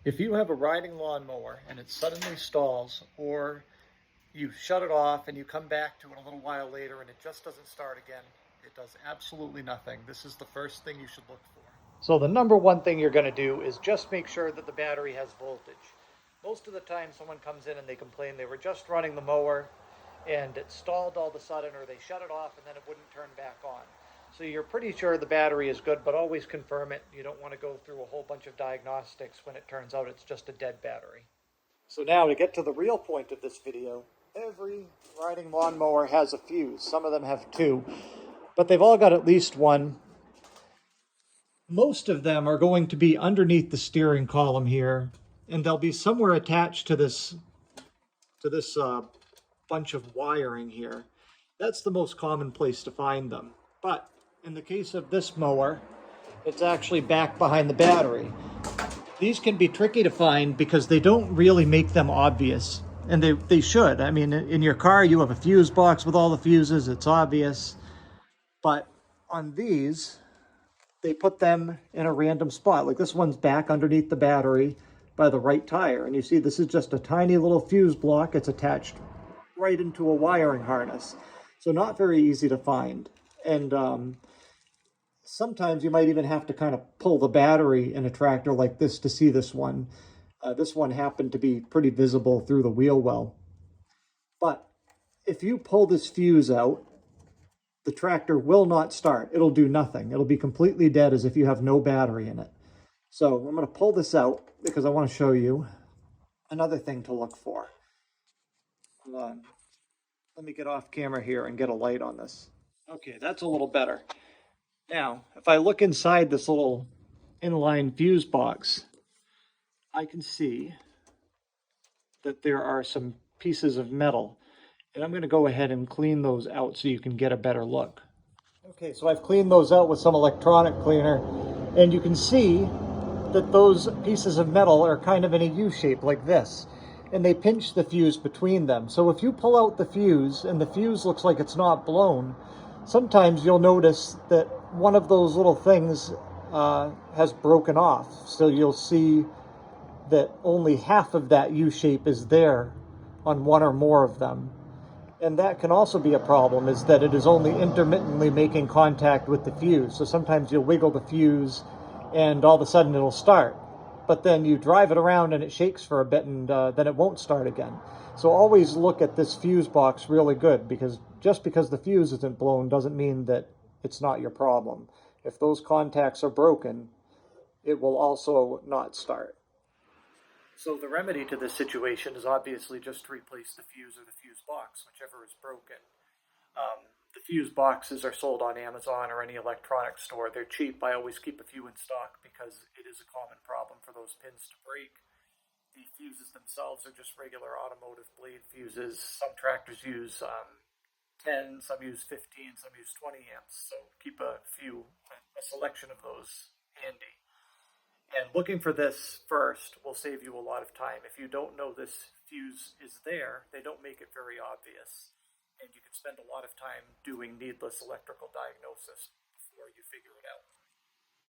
If you have a riding lawnmower and it suddenly stalls, or you shut it off and you come back to it a little while later and it just doesn't start again, it does absolutely nothing. This is the first thing you should look for. So the number one thing you're going to do is just make sure that the battery has voltage. Most of the time someone comes in and they complain they were just running the mower and it stalled all of a sudden, or they shut it off and then it wouldn't turn back on. So you're pretty sure the battery is good, but always confirm it. You don't want to go through a whole bunch of diagnostics when it turns out it's just a dead battery. So now to get to the real point of this video, every riding lawnmower has a fuse. Some of them have two, but they've all got at least one. Most of them are going to be underneath the steering column here, and they'll be somewhere attached to this bunch of wiring here. That's the most common place to find them. But in the case of this mower, it's actually back behind the battery. These can be tricky to find because they don't really make them obvious. And they should. I mean, in your car, you have a fuse box with all the fuses. It's obvious. But on these, they put them in a random spot. Like this one's back underneath the battery by the right tire. And you see this is just a tiny little fuse block. It's attached right into a wiring harness. So not very easy to find. And sometimes you might even have to kind of pull the battery in a tractor like this to see this one. This one happened to be pretty visible through the wheel well. But if you pull this fuse out, the tractor will not start. It'll do nothing. It'll be completely dead as if you have no battery in it. So I'm going to pull this out because I want to show you another thing to look for. Hold on. Let me get off camera here and get a light on this. Okay, that's a little better. Now, if I look inside this little inline fuse box, I can see that there are some pieces of metal. And I'm going to go ahead and clean those out so you can get a better look. Okay, so I've cleaned those out with some electronic cleaner, and you can see that those pieces of metal are kind of in a U shape like this. And they pinch the fuse between them. So if you pull out the fuse and the fuse looks like it's not blown, sometimes you'll notice that one of those little things has broken off. So you'll see that only half of that U shape is there on one or more of them. And that can also be a problem, is that it is only intermittently making contact with the fuse. So sometimes you'll wiggle the fuse and all of a sudden it'll start. But then you drive it around and it shakes for a bit and then it won't start again. So always look at this fuse box really good, because just because the fuse isn't blown doesn't mean that it's not your problem. If those contacts are broken, it will also not start. So the remedy to this situation is obviously just to replace the fuse or the fuse box, whichever is broken. The fuse boxes are sold on Amazon or any electronics store. They're cheap. I always keep a few in stock because it is a common problem for those pins to break. The fuses themselves are just regular automotive blade fuses. Some tractors use 10, some use 15, some use 20 amps. So keep a selection of those handy. And looking for this first will save you a lot of time. If you don't know this fuse is there, they don't make it very obvious. And you can spend a lot of time doing needless electrical diagnosis before you figure it out.